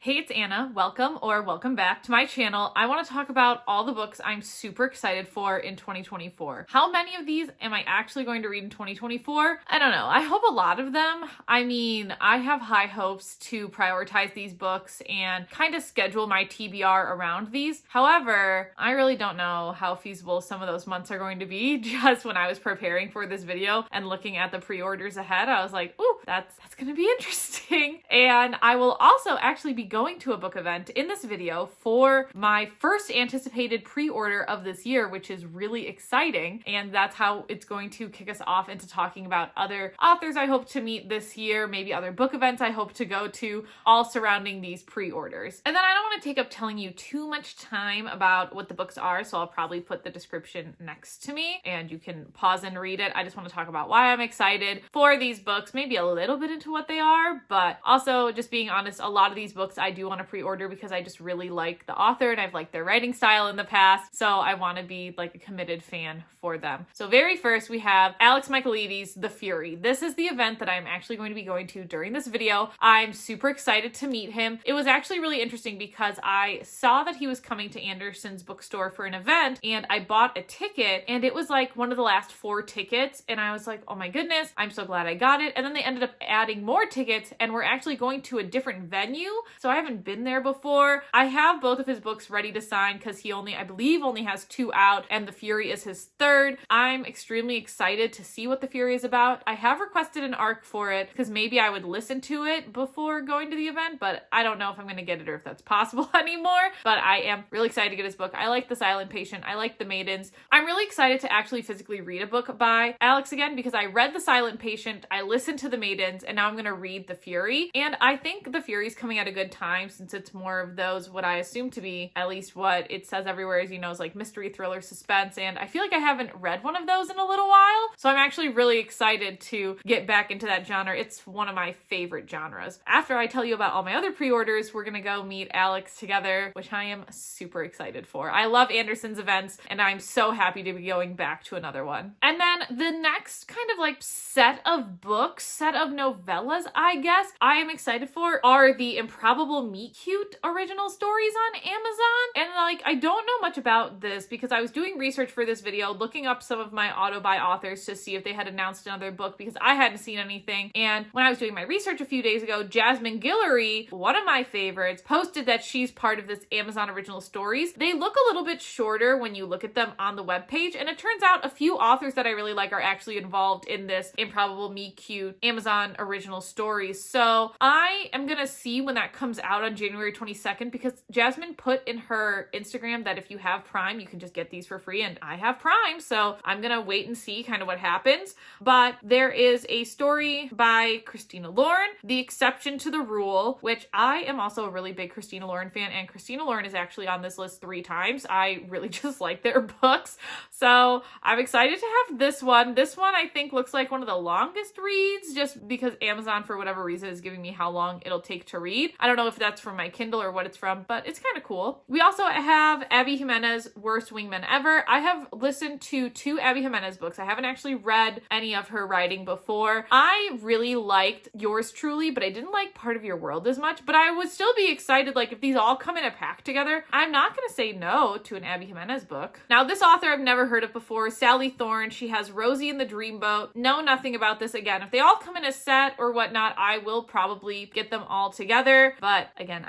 Hey, it's Anna. Welcome back to my channel. I want to talk about all the books I'm super excited for in 2024. How many of these am I actually going to read in 2024? I don't know. I hope a lot of them. I mean, I have high hopes to prioritize these books and kind of schedule my TBR around these. However, I really don't know how feasible some of those months are going to be. Just when I was preparing for this video and looking at the pre-orders ahead, I was like, ooh, that's going to be interesting. And I will also actually be going to a book event in this video for my first anticipated pre-order of this year, which is really exciting. And that's how it's going to kick us off into talking about other authors I hope to meet this year, maybe other book events I hope to go to, all surrounding these pre-orders. And then I don't want to take up telling you too much time about what the books are, so I'll probably put the description next to me and you can pause and read it. I just want to talk about why I'm excited for these books, maybe a little bit into what they are, but also just being honest, a lot of these books I do want to pre-order because I just really like the author and I've liked their writing style in the past, so I want to be like a committed fan for them. So very first we have Alex Michaelides, The Fury. This is the event that I'm actually going to be going to during this video. I'm super excited to meet him. It was actually really interesting because I saw that he was coming to Anderson's bookstore for an event and I bought a ticket and it was like one of the last 4 tickets and I was like, oh my goodness, I'm so glad I got it. And then they ended up adding more tickets and we're actually going to a different venue. So I haven't been there before. I have both of his books ready to sign because he I believe only has 2 out and The Fury is his 3rd. I'm extremely excited to see what The Fury is about. I have requested an ARC for it because maybe I would listen to it before going to the event, but I don't know if I'm going to get it or if that's possible anymore. But I am really excited to get his book. I like The Silent Patient. I like The Maidens. I'm really excited to actually physically read a book by Alex again because I read The Silent Patient, I listened to The Maidens, and now I'm going to read The Fury. And I think The Fury is coming at a good time since it's more of those, what I assume to be, at least what it says everywhere is, is like mystery, thriller, suspense, and I feel like I haven't read one of those in a little while. So I'm actually really excited to get back into that genre. It's one of my favorite genres. After I tell you about all my other pre-orders, we're gonna go meet Alex together, which I am super excited for. I love Anderson's events, and I'm so happy to be going back to another one. And then the next kind of like set of novellas, I guess, I am excited for are the Improbable Meet Cute original stories on Amazon. And like, I don't know much about this because I was doing research for this video, looking up some of my auto-buy authors to see if they had announced another book because I hadn't seen anything. And when I was doing my research a few days ago, Jasmine Guillory, one of my favorites, posted that she's part of this Amazon original stories. They look a little bit shorter when you look at them on the webpage, and it turns out a few authors that I really like are actually involved in this Improbable Meet Cute Amazon original stories. So I am gonna see when that comes out on January 22nd because Jasmine put in her Instagram that if you have Prime, you can just get these for free, and I have Prime, so I'm gonna wait and see kind of what happens. But there is a story by Christina Lauren, The Exception to the Rule, which I am also a really big Christina Lauren fan, and Christina Lauren is actually on this list 3 times. I really just like their books, so I'm excited to have this one. This one I think looks like one of the longest reads just because Amazon, for whatever reason, is giving me how long it'll take to read. I don't know if that's from my Kindle or what it's from, but it's kind of cool. We also have Abby Jimenez, Worst Wingman Ever. I have listened to 2 Abby Jimenez books. I haven't actually read any of her writing before. I really liked Yours Truly, but I didn't like Part of Your World as much, but I would still be excited like if these all come in a pack together. I'm not going to say no to an Abby Jimenez book. Now this author I've never heard of before, Sally Thorne. She has Rosie and the Dreamboat. Know nothing about this. Again, if they all come in a set or whatnot, I will probably get them all together. But again,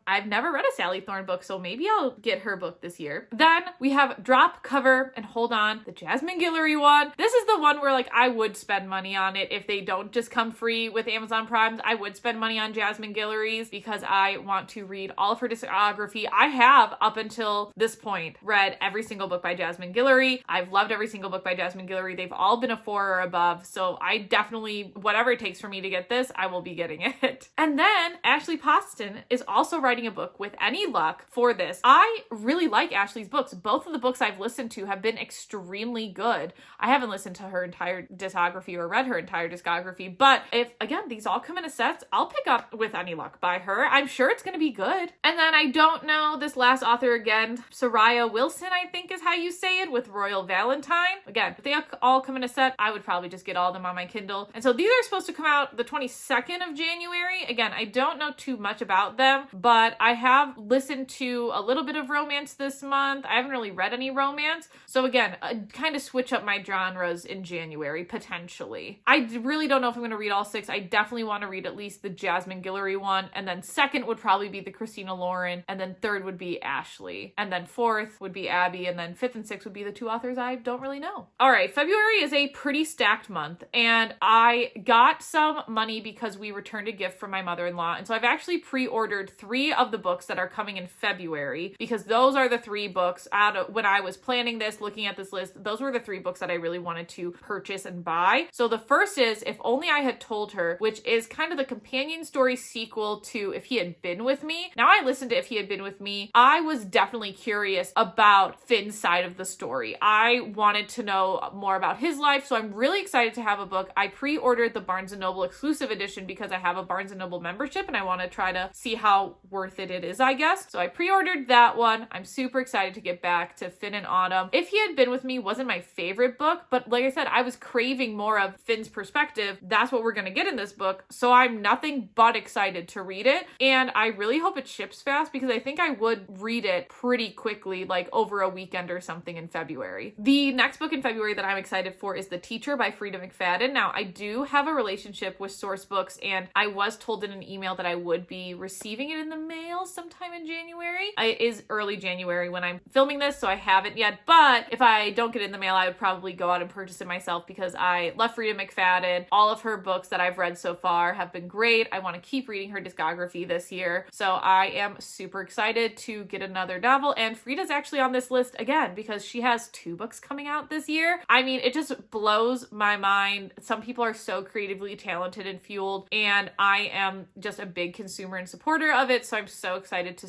I've never read a Sally Thorne book, so maybe I'll get her book this year. Then we have Drop, Cover, and Hold On, the Jasmine Guillory one. This is the one where like I would spend money on it if they don't just come free with Amazon Prime. I would spend money on Jasmine Guillory's because I want to read all of her discography. I have, up until this point, read every single book by Jasmine Guillory. I've loved every single book by Jasmine Guillory. They've all been a 4 or above, so I definitely, whatever it takes for me to get this, I will be getting it. And then Ashley Poston is also writing a book with any luck for this. I really like Ashley's books. Both of the books I've listened to have been extremely good. I haven't listened to her entire discography or read her entire discography, but if, again, these all come in a set, I'll pick up With Any Luck by her. I'm sure it's going to be good. And then I don't know this last author again, Soraya Wilson, I think is how you say it, with Royal Valentine. Again, if they all come in a set, I would probably just get all of them on my Kindle. And so these are supposed to come out the 22nd of January. Again, I don't know too much about them, but I have listened to a little bit of romance this month. I haven't really read any romance. So again, kind of switch up my genres in January, potentially. I really don't know if I'm going to read all 6. I definitely want to read at least the Jasmine Guillory one. And then second would probably be the Christina Lauren. And then third would be Ashley. And then fourth would be Abby. And then fifth and sixth would be the 2 authors I don't really know. All right, February is a pretty stacked month. And I got some money because we returned a gift from my mother-in-law. And so I've actually pre-ordered 3 of the books that are coming in February, because those are the 3 books out of when I was planning this, looking at this list, those were the 3 books that I really wanted to purchase and buy. So the first is If Only I Had Told Her, which is kind of the companion story sequel to If He Had Been With Me. Now, I listened to If He Had Been With Me. I was definitely curious about Finn's side of the story. I wanted to know more about his life, so I'm really excited to have a book. I pre-ordered the Barnes & Noble exclusive edition because I have a Barnes & Noble membership and I want to try to see how worth it is, I guess. So I pre-ordered that one. I'm super excited to get back to Finn and Autumn. If He Had Been With Me wasn't my favorite book, but like I said, I was craving more of Finn's perspective. That's what we're going to get in this book. So I'm nothing but excited to read it. And I really hope it ships fast, because I think I would read it pretty quickly, like over a weekend or something in February. The next book in February that I'm excited for is The Teacher by Frida McFadden. Now, I do have a relationship with Source Books, and I was told in an email that I would be receiving it in the mail sometime in January. It is early January when I'm filming this, so I haven't yet. But if I don't get it in the mail, I would probably go out and purchase it myself, because I love Frida McFadden. All of her books that I've read so far have been great. I want to keep reading her discography this year. So I am super excited to get another novel. And Frida's actually on this list again, because she has 2 books coming out this year. I mean, it just blows my mind. Some people are so creatively talented and fueled, and I am just a big consumer and supporter of it. So I'm so excited to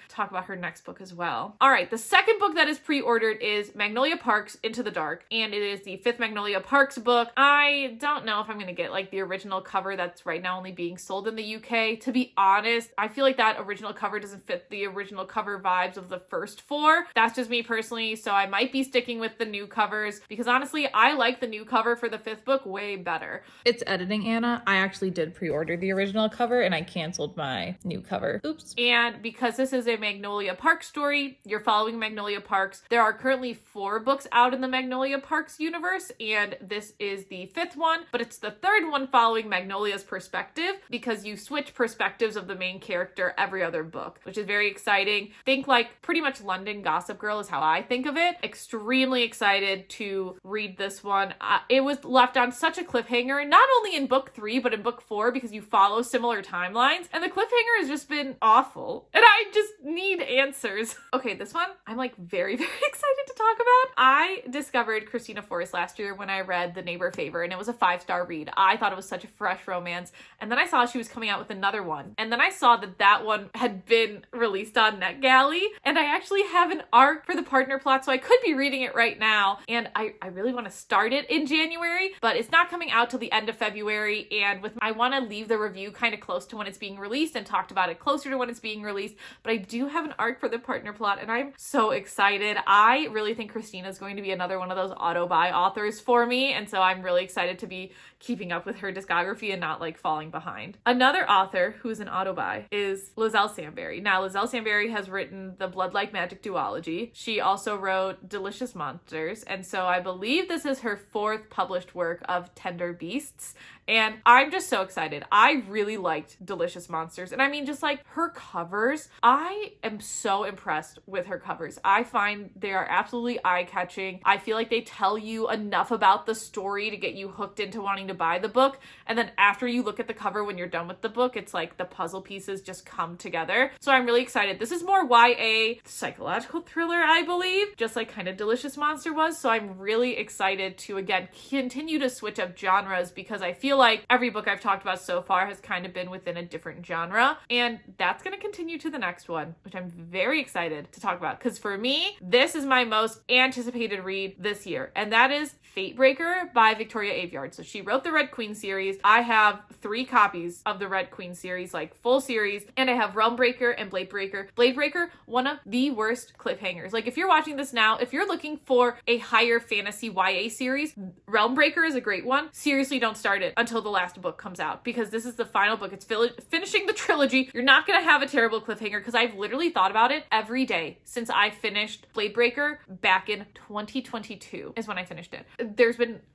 talk about her next book as well. All right, the second book that is pre-ordered is Magnolia Parks Into the Dark, and it is the 5th Magnolia Parks book. I don't know if I'm going to get like the original cover that's right now only being sold in the UK. To be honest, I feel like that original cover doesn't fit the original cover vibes of the first 4. That's just me personally, so I might be sticking with the new covers, because honestly, I like the new cover for the 5th book way better. It's editing, Anna. I actually did pre-order the original cover and I canceled my new cover. Oops. And because this is a Magnolia Parks story, you're following Magnolia Parks. There are currently 4 books out in the Magnolia Parks universe, and this is the 5th one, but it's the 3rd one following Magnolia's perspective, because you switch perspectives of the main character every other book, which is very exciting. Think like pretty much London Gossip Girl is how I think of it. Extremely excited to read this one. It was left on such a cliffhanger, not only in book 3, but in book 4, because you follow similar timelines, and the cliffhanger has just been awful, and I just need answers. Okay, this one I'm like very, very excited to talk about. I discovered Christina Forrest last year when I read The Neighbor Favor, and it was a 5-star read. I thought it was such a fresh romance, and then I saw she was coming out with another one, and then I saw that one had been released on NetGalley, and I actually have an arc for the partner plot, so I could be reading it right now, and I really want to start it in January, but it's not coming out till the end of February, and I want to leave the review kind of close to when it's being released and talked about it closer to when it's being released, but I do have an arc for the partner plot, and I'm so excited. I really think Christina is going to be another one of those auto-buy authors for me, and so I'm really excited to be keeping up with her discography and not like falling behind. Another author who's an auto-buy is Lizelle Samberry. Now, Lizelle Samberry has written the Blood Like Magic duology. She also wrote Delicious Monsters, and so I believe this is her 4th published work of Tender Beasts, and I'm just so excited. I really liked Delicious Monsters, and I mean, just like her covers, I am so impressed with her covers. I find they are absolutely eye-catching. I feel like they tell you enough about the story to get you hooked into wanting to buy the book, and then after you look at the cover when you're done with the book, it's like the puzzle pieces just come together. So I'm really excited. This is more YA psychological thriller, I believe, just like kind of Delicious Monster was, so I'm really excited to again continue to switch up genres, because I feel like every book I've talked about so far has kind of been within a different genre, and that's going to continue to the next one, which I'm very excited to talk about, because for me, this is my most anticipated read this year, and that is Fatebreaker by Victoria Aveyard. So she wrote the Red Queen series. I have 3 copies of the Red Queen series, like full series, and I have Realmbreaker and Bladebreaker. Bladebreaker, one of the worst cliffhangers. Like if you're watching this now, if you're looking for a higher fantasy YA series, Realmbreaker is a great one. Seriously, don't start it until the last book comes out, because this is the final book. It's finishing the trilogy. You're not going to have a terrible cliffhanger, because I've literally thought about it every day since I finished Bladebreaker back in 2022 is when I finished it.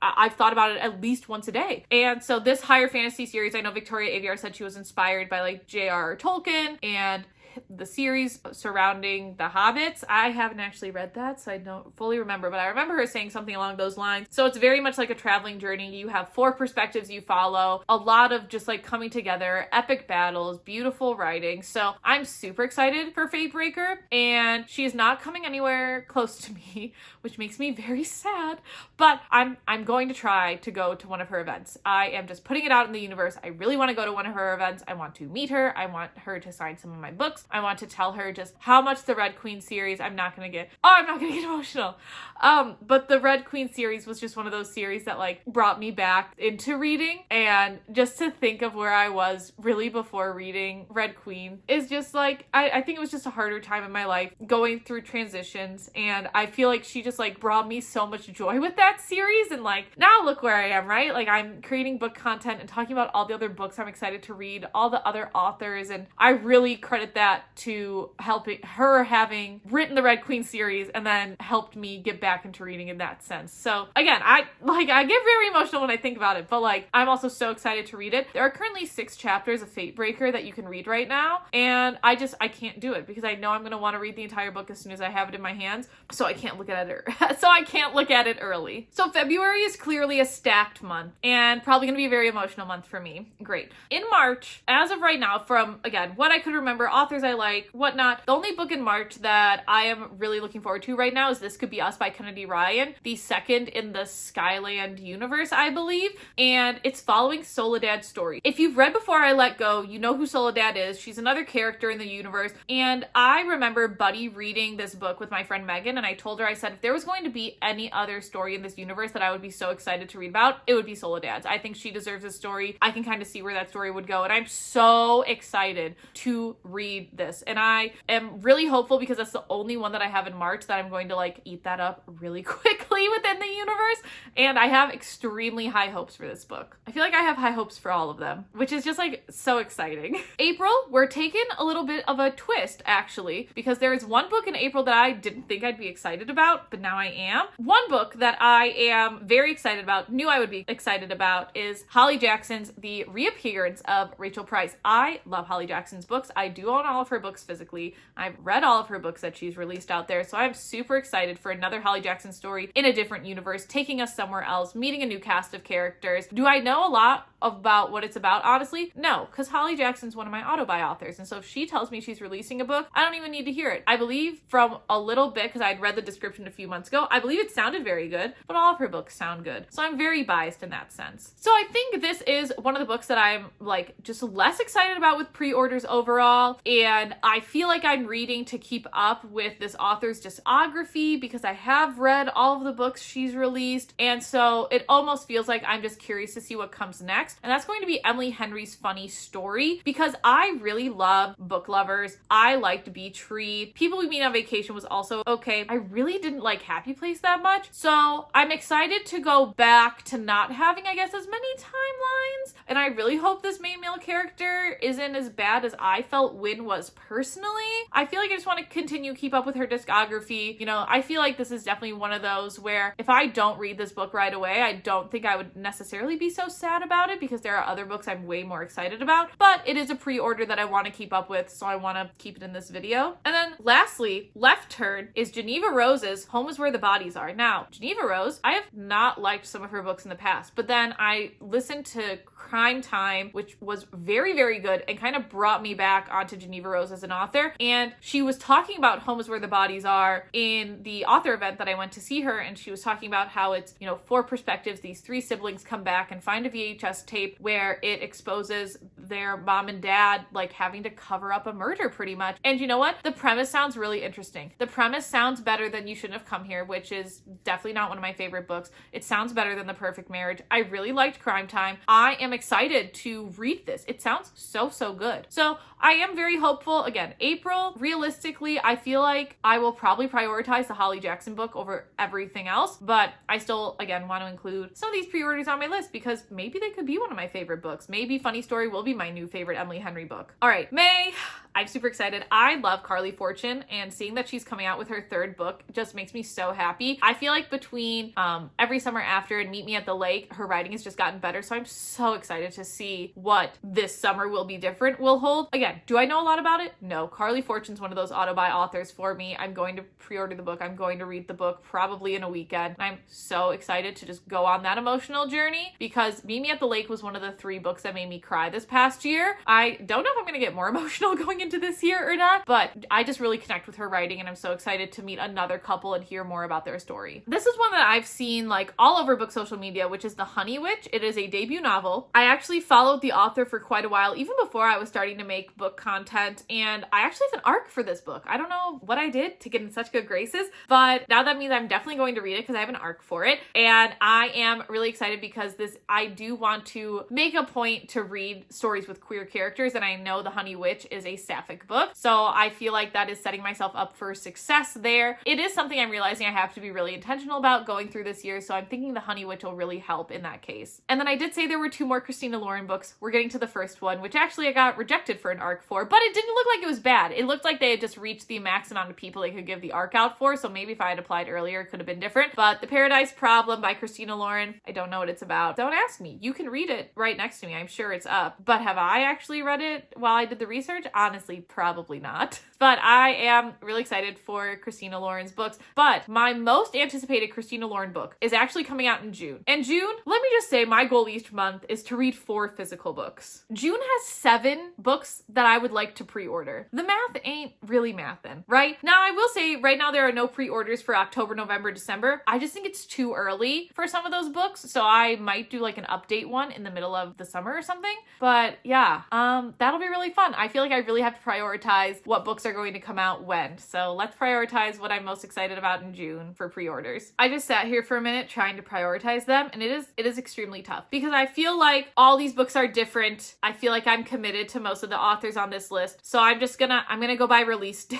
I've thought about it at least once a day. And so this higher fantasy series, I know Victoria Aviar said she was inspired by like J.R.R. Tolkien and the series surrounding the Hobbits. I haven't actually read that, so I don't fully remember, but I remember her saying something along those lines. So it's very much like a traveling journey. You have 4 perspectives you follow, a lot of just like coming together, epic battles, beautiful writing. So I'm super excited for Fatebreaker, and she is not coming anywhere close to me, which makes me very sad, but I'm going to try to go to one of her events. I am just putting it out in the universe. I really want to go to one of her events. I want to meet her. I want her to sign some of my books. I want to tell her just how much the Red Queen series, I'm not gonna get emotional. But the Red Queen series was just one of those series that like brought me back into reading, and just to think of where I was really before reading Red Queen is just like, I think it was just a harder time in my life going through transitions, and I feel like she just like brought me so much joy with that series, and like now look where I am, right? Like I'm creating book content and talking about all the other books I'm excited to read, all the other authors, and I really credit that to helping her having written the Red Queen series and then helped me get back into reading in that sense. So again, I get very emotional when I think about it, but like I'm also so excited to read it. There are currently 6 chapters of Fatebreaker that you can read right now, and I can't do it because I know I'm going to want to read the entire book as soon as I have it in my hands, so I can't look at it early. So February is clearly a stacked month and probably going to be a very emotional month for me. Great. In March, as of right now, from again what I could remember, authors I like, whatnot, the only book in March that I am really looking forward to right now is This Could Be Us by Kennedy Ryan, the second in the Skyland universe, I believe, and it's following Soledad's story. If you've read Before I Let Go, you know who Soledad is. She's another character in the universe, and I remember buddy reading this book with my friend Megan, and I told her, I said, if there was going to be any other story in this universe that I would be so excited to read about, it would be Soledad's. I think she deserves a story. I can kind of see where that story would go, and I'm so excited to read this, and I am really hopeful because that's the only one that I have in March that I'm going to like eat that up really quickly within the universe, and I have extremely high hopes for this book. I feel like I have high hopes for all of them, which is just like so exciting. April, we're taking a little bit of a twist actually, because there is one book in April that I didn't think I'd be excited about, but now I am. One book that I am very excited about, knew I would be excited about, is Holly Jackson's The Reappearance of Rachel Price. I love Holly Jackson's books. I do own all of her books physically. I've read all of her books that she's released out there, so I'm super excited for another Holly Jackson story in a different universe, taking us somewhere else, meeting a new cast of characters. Do I know a lot about what it's about? Honestly, no, because Holly Jackson's one of my auto-buy authors, and so if she tells me she's releasing a book, I don't even need to hear it. I believe from a little bit, because I'd read the description a few months ago, I believe it sounded very good, but all of her books sound good, so I'm very biased in that sense. So I think this is one of the books that I'm like just less excited about with pre-orders overall, and I feel like I'm reading to keep up with this author's discography because I have read all of the books she's released, and so it almost feels like I'm just curious to see what comes next, and that's going to be Emily Henry's Funny Story, because I really love Book Lovers. I liked Beach Read. People We Meet on Vacation was also okay. I really didn't like Happy Place that much, so I'm excited to go back to not having, I guess, as many timelines, and I really hope this main male character isn't as bad as I felt Wynn was personally. I feel like I just want to continue keep up with her discography. You know, I feel like this is definitely one of those where if I don't read this book right away, I don't think I would necessarily be so sad about it because there are other books I'm way more excited about, but it is a pre-order that I want to keep up with, so I want to keep it in this video. And then lastly, Left Turn is Geneva Rose's Home is Where the Bodies Are. Now, Geneva Rose, I have not liked some of her books in the past, but then I listened to Crime Time, which was very, very good and kind of brought me back onto Geneva Rose as an author. And she was talking about Home is Where the Bodies Are in the author event that I went to see her, and she was talking about how it's, you know, 4 perspectives. These 3 siblings come back and find a VHS tape where it exposes their mom and dad like having to cover up a murder pretty much. And you know what? The premise sounds really interesting. The premise sounds better than You Shouldn't Have Come Here, which is definitely not one of my favorite books. It sounds better than The Perfect Marriage. I really liked Crime Time. I am excited to read this. It sounds so good. So I am very hopeful. Again, April, realistically, I feel like I will probably prioritize the Holly Jackson book over everything else, but I still, again, want to include some of these pre-orders on my list because maybe they could be one of my favorite books. Maybe Funny Story will be my new favorite Emily Henry book. All right, May. I'm super excited. I love Carly Fortune, and seeing that she's coming out with her third book just makes me so happy. I feel like between Every Summer After and Meet Me at the Lake, her writing has just gotten better, so I'm so excited to see what this summer will be different will hold. Again, do I know a lot about it? No. Carly Fortune's one of those auto-buy authors for me. I'm going to pre-order the book. I'm going to read the book probably in a weekend. I'm so excited to just go on that emotional journey because Meet Me at the Lake was one of the 3 books that made me cry this past year. I don't know if I'm going to get more emotional going into this year or not, but I just really connect with her writing, and I'm so excited to meet another couple and hear more about their story. This is one that I've seen like all over book social media, which is The Honey Witch. It is a debut novel. I actually followed the author for quite a while, even before I was starting to make book content, and I actually have an arc for this book. I don't know what I did to get in such good graces, but now that means I'm definitely going to read it because I have an arc for it, and I am really excited because I do want to make a point to read stories with queer characters, and I know The Honey Witch is a sapphic book, so I feel like that is setting myself up for success there. It is something I'm realizing I have to be really intentional about going through this year, so I'm thinking The Honey Witch will really help in that case. And then I did say there were 2 more Christina Lauren books. We're getting to the first one, which actually I got rejected for an arc for, but it didn't look like it was bad. It looked like they had just reached the max amount of people they could give the arc out for, so maybe if I had applied earlier, it could have been different. But The Paradise Problem by Christina Lauren, I don't know what it's about. Don't ask me. You can read it right next to me. I'm sure it's up. But have I actually read it while I did the research? Honestly, probably not. But I am really excited for Christina Lauren's books. But my most anticipated Christina Lauren book is actually coming out in June. And June, let me just say, my goal each month is to read 4 physical books. June has 7 books that I would like to pre-order. The math ain't really mathin', right? Now, I will say right now there are no pre-orders for October, November, December. I just think it's too early for some of those books, so I might do like an update one in the middle of the summer or something. But yeah, that'll be really fun. I feel like I really have to prioritize what books are going to come out when. So let's prioritize what I'm most excited about in June for pre-orders. I just sat here for a minute trying to prioritize them, and it is extremely tough because I feel like all these books are different. I feel like I'm committed to most of the authors on this list, so I'm gonna go by release day.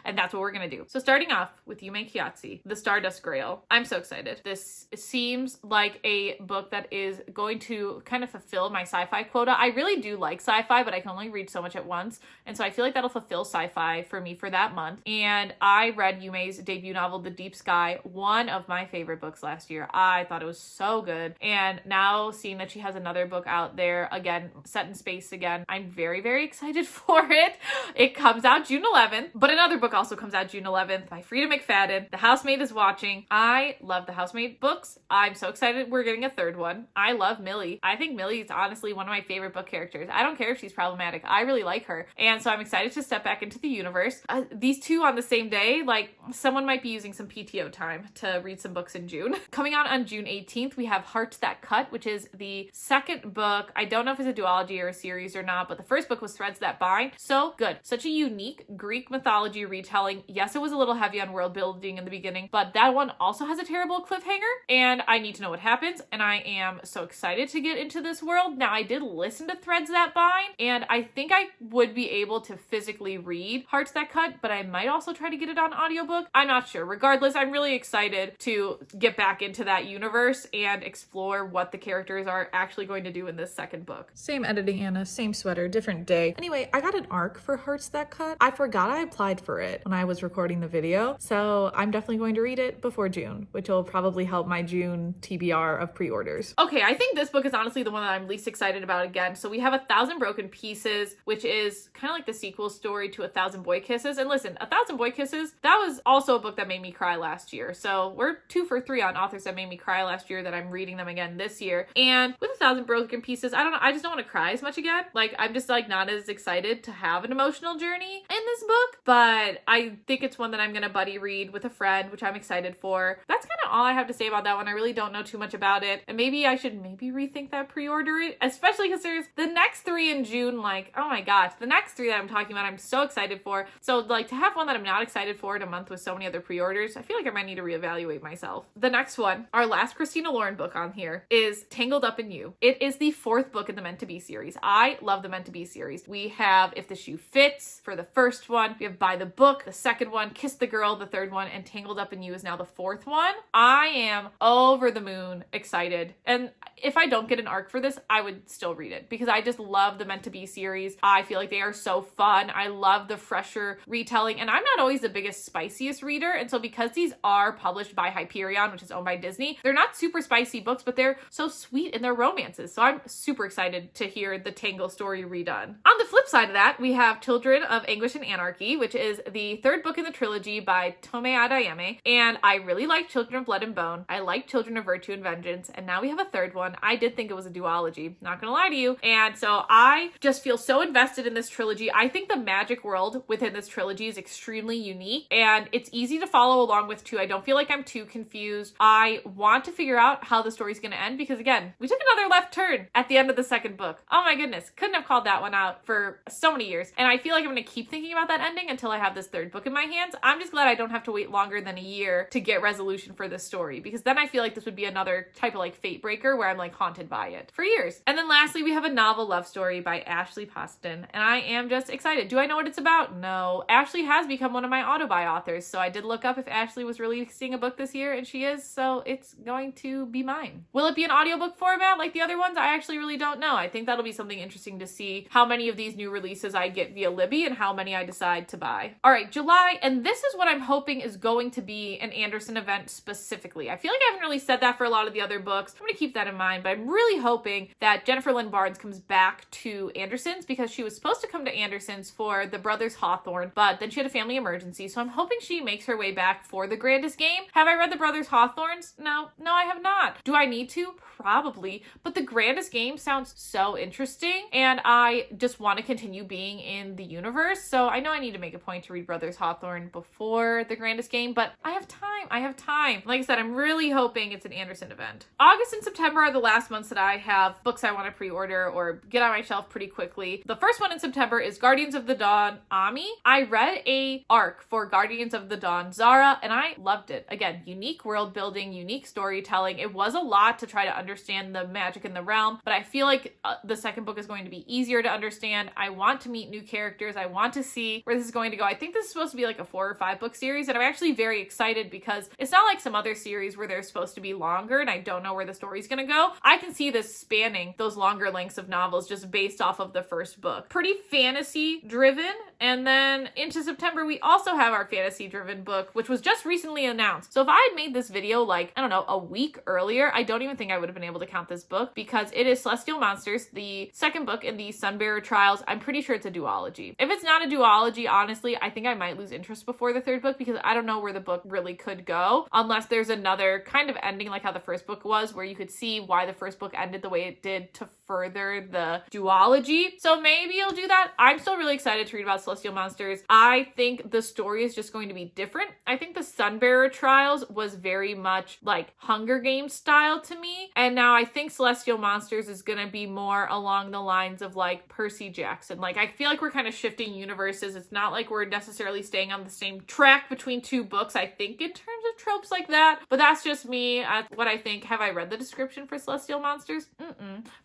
And that's what we're gonna do. So starting off with Yu Kiatsi, The Stardust Grail. I'm so excited. This seems like a book that is going to kind of fulfill my sci-fi quota. I really do like sci-fi, but I can only read so much at once. And so I feel like that'll fulfill sci-fi for me for that month. And I read Yume's debut novel, The Deep Sky, one of my favorite books last year. I thought it was so good. And now seeing that she has another book out there, again, set in space again, I'm very, very excited for it. It comes out June 11th. But another book also comes out June 11th by Frida McFadden. The Housemaid is Watching. I love the Housemaid books. I'm so excited we're getting a third one. I love Millie. I think Millie is honestly one of my favorite book characters. I don't care if she's problematic. I really like her. And so I'm excited to step back into the universe. These 2 on the same day, like someone might be using some PTO time to read some books in June. Coming out on June 18th, we have Hearts That Cut, which is the second book. I don't know if it's a duology or a series or not, but the first book was Threads That Bind. So good. Such a unique Greek mythology retelling. Yes, it was a little heavy on world building in the beginning, but that one also has a terrible cliffhanger, and I need to know what happens, and I am so excited to get into this world. Now, I did listen to Threads That Bind, and I think I would be able to physically read Hearts That Cut, but I might also try to get it on audiobook. I'm not sure. Regardless, I'm really excited to get back into that universe and explore what the characters are actually going to do in this second book. Same editing, Anna, same sweater, different day. Anyway, I got an arc for Hearts That Cut. I forgot I applied for it when I was recording the video, so I'm definitely going to read it before June, which will probably help my June TBR of pre-orders. Okay, I think this book is honestly the one that I'm least excited about again. So we have 1,000 Broken Pieces, which is kind of like the sequel story to 1,000 Boy Kisses. And listen, 1,000 Boy Kisses, that was also a book that made me cry last year. So we're 2 for 3 on authors that made me cry last year that I'm reading them again this year. And with 1,000 Broken Pieces, I don't know, I just don't want to cry as much again. Like, I'm just like not as excited to have an emotional journey in this book, but I think it's one that I'm gonna buddy read with a friend, which I'm excited for. That's kind of all I have to say about that one. I really don't know too much about it, and maybe I should rethink that pre-order it, especially because there's the next 3 in June. Like, oh my gosh, the next 3 that I'm talking about I'm so excited for. So like, to have one that I'm not excited for in a month with so many other pre-orders, I feel like I might need to reevaluate myself. The next one, our last Christina Lauren book on here, is Tangled Up in You. It is the 4th book in the Meant to Be series. I love the Meant to Be series. We have If the Shoe Fits for the first one. We have by the Book, the second one, Kiss the Girl, the third one, and Tangled Up in You is now the fourth one. I am over the moon excited. And if I don't get an arc for this, I would still read it because I just love the Meant to Be series. I feel like they are so fun. I love the fresher retelling, and I'm not always the biggest, spiciest reader. And so because these are published by Hyperion, which is owned by Disney, they're not super spicy books, but they're so sweet in their romances. So I'm super excited to hear the Tangle story redone. On the flip side of that, we have Children of Anguish and Anarchy, which is the third book in the trilogy by Tome Adeyemi. And I really like Children of Blood and Bone. I like Children of Virtue and Vengeance. And now we have a third one. I did think it was a duology, not gonna lie to you. And so I just feel so invested in this trilogy. I think the magic world within this trilogy is extremely unique and it's easy to follow along with too. I don't feel like I'm too confused. I want to figure out how the story's gonna end because again, we took another left turn at the end of the second book. Oh my goodness, couldn't have called that one out for so many years. And I feel like I'm gonna keep thinking about that ending until I have this third book in my hands. I'm just glad I don't have to wait longer than a year to get resolution for this story because then I feel like this would be another type of like fate breaker where I'm like haunted by it for years. And then lastly, we have a novel love story by Ashley Poston and I am just excited. Do I know what it's about? No. Ashley has become one of my auto-buy authors, so I did look up if Ashley was releasing a book this year and she is, so it's going to be mine. Will it be an audiobook format like the other ones? I actually really don't know. I think that'll be something interesting to see how many of these new releases I get via Libby and how many I decide to buy. All right, July, and this is what I'm hoping is going to be an Anderson event specifically. I feel like I haven't really said that for a lot of the other books. I'm going to keep that in mind, but I'm really hoping that Jennifer Lynn Barnes comes back to Anderson's because she was supposed to come to Anderson's for the Brothers Hawthorne, but then she had a family emergency, so I'm hoping she makes her way back for the Grandest Game. Have I read the Brothers Hawthornes? No, I have not. Do I need to? Probably, but the Grandest Game sounds so interesting and I just want to continue being in the universe, so I know I need to make a point to read Brothers Hawthorne before the Grandest Game, but I have time. Like I said, I'm really hoping it's an Anderson event. August and September are the last months that I have books I want to pre-order or get on my shelf pretty quickly. The first one in September is Guardians of the Dawn, Ami. I read a arc for Guardians of the Dawn, Zara, and I loved it. Again, unique world building, unique storytelling. It was a lot to try to understand the magic in the realm, but I feel like the second book is going to be easier to understand. I want to meet new characters. I want to see where this is going to go. I think this is supposed to be like a 4 or 5 book series, and I'm actually very excited because it's not like some other series where they're supposed to be longer and I don't know where the story's gonna go. I can see this spanning those longer lengths of novels just based off of the first book. Pretty fantasy driven. And then into September, we also have our fantasy driven book, which was just recently announced. So if I had made this video like, I don't know, a week earlier, I don't even think I would have been able to count this book because it is Celestial Monsters, the second book in the Sunbearer Trials. I'm pretty sure it's a duology. If it's not a duology, honestly, I think I might lose interest before the third book because I don't know where the book really could go unless there's another kind of ending like how the first book was where you could see why the first book ended the way it did to further the duology. So maybe you'll do that. I'm still really excited to read about Celestial Monsters. I think the story is just going to be different. I think the Sunbearer Trials was very much like Hunger Games style to me. And now I think Celestial Monsters is going to be more along the lines of like Percy Jackson. Like I feel like we're kind of shifting universes. It's not like we're necessarily staying on the same track between two books, I think, in terms of tropes like that. But that's just me. That's what I think. Have I read the description for Celestial Monsters?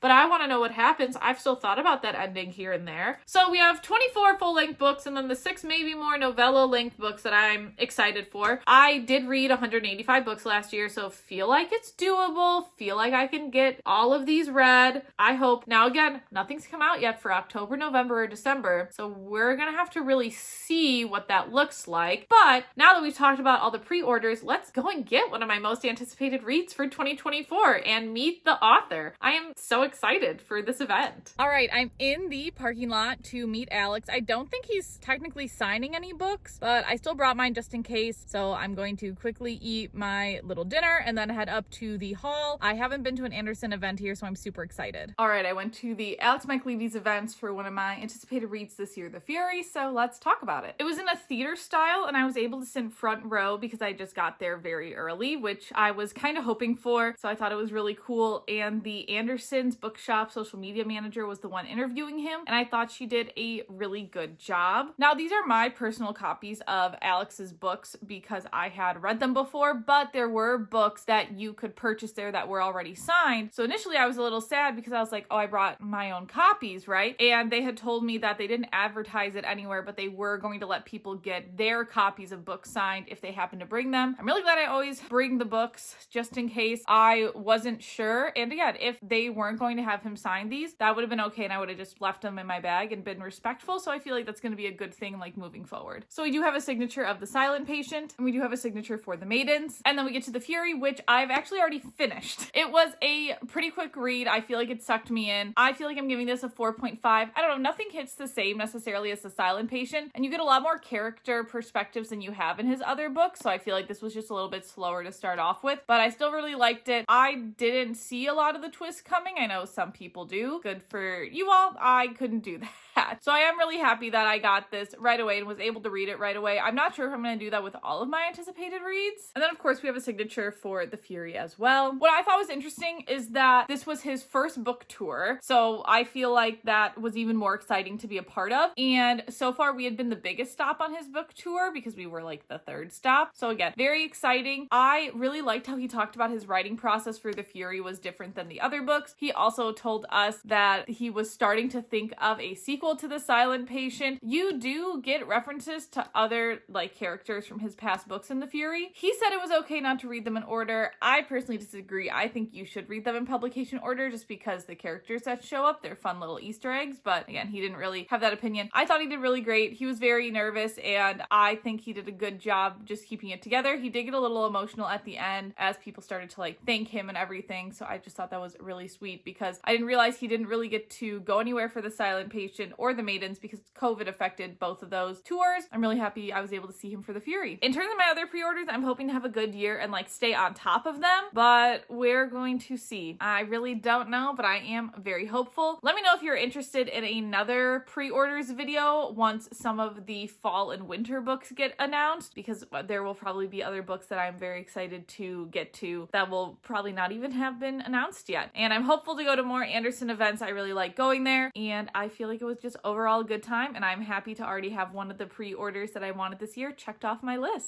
But I want to know what happens. I've still thought about that ending here and there. So we have 24 full-length books and then the 6 maybe more novella-length books that I'm excited for. I did read 185 books last year, so feel like it's doable. Feel like I can get all of these read. I hope. Now again, nothing's come out yet for October, November, or December, so we're gonna have to really see what that looks like. But now that we've talked about all the pre-orders, let's go and get one of my most anticipated reads for 2024 and meet the author. I am so excited for this event. All right, I'm in the parking lot to meet Alex. I don't think he's technically signing any books, but I still brought mine just in case. So I'm going to quickly eat my little dinner and then head up to the hall. I haven't been to an Anderson event here, so I'm super excited. All right, I went to the Alex Michaelides events for one of my anticipated reads this year, The Fury, so let's talk about it. It was in a theater style and I was able to sit front row because I just got got there very early, which I was kind of hoping for. So I thought it was really cool. And the Andersons Bookshop social media manager was the one interviewing him, and I thought she did a really good job. Now, these are my personal copies of Alex's books because I had read them before, but there were books that you could purchase there that were already signed. So initially I was a little sad because I was like, oh, I brought my own copies, right? And they had told me that they didn't advertise it anywhere, but they were going to let people get their copies of books signed if they happen to bring them. I'm really glad I always bring the books just in case I wasn't sure. And again, if they weren't going to have him sign these, that would have been okay, and I would have just left them in my bag and been respectful. So I feel like that's going to be a good thing, like moving forward. So we do have a signature of the Silent Patient, and we do have a signature for the Maidens, and then we get to the Fury, which I've actually already finished. It was a pretty quick read. I feel like it sucked me in. I feel like I'm giving this a 4.5. I don't know, nothing hits the same necessarily as the Silent Patient, and you get a lot more character perspectives than you have in his other books, so I feel like this was just a little bit slower to start off with, but I still really liked it. I didn't see a lot of the twists coming. I know some people do. Good for you all. I couldn't do that. So I am really happy that I got this right away and was able to read it right away. I'm not sure if I'm going to do that with all of my anticipated reads. And then of course we have a signature for the Fury as well. What I thought was interesting is that this was his first book tour. So I feel like that was even more exciting to be a part of. And so far we had been the biggest stop on his book tour because we were like the third stop. So again, very exciting. I really liked how he talked about his writing process for the Fury was different than the other books. He also told us that he was starting to think of a sequel to the Silent Patient. You do get references to other like characters from his past books in the Fury. He said it was okay not to read them in order. I personally disagree. I think you should read them in publication order just because the characters that show up, they're fun little Easter eggs. But again, he didn't really have that opinion. I thought he did really great. He was very nervous, and I think he did a good job just keeping it together. He did get a little emotional at the end as people started to like thank him and everything. So I just thought that was really sweet because I didn't realize he didn't really get to go anywhere for the Silent Patient or the Maidens because COVID affected both of those tours. I'm really happy I was able to see him for the Fury. In terms of my other pre-orders, I'm hoping to have a good year and like stay on top of them, but we're going to see. I really don't know, but I am very hopeful. Let me know if you're interested in another pre-orders video once some of the fall and winter books get announced, because there will probably be other books that I'm very excited to get to that will probably not even have been announced yet. And I'm hopeful to go to more Anderson events. I really like going there, and I feel like it was just overall a good time, and I'm happy to already have one of the pre-orders that I wanted this year checked off my list.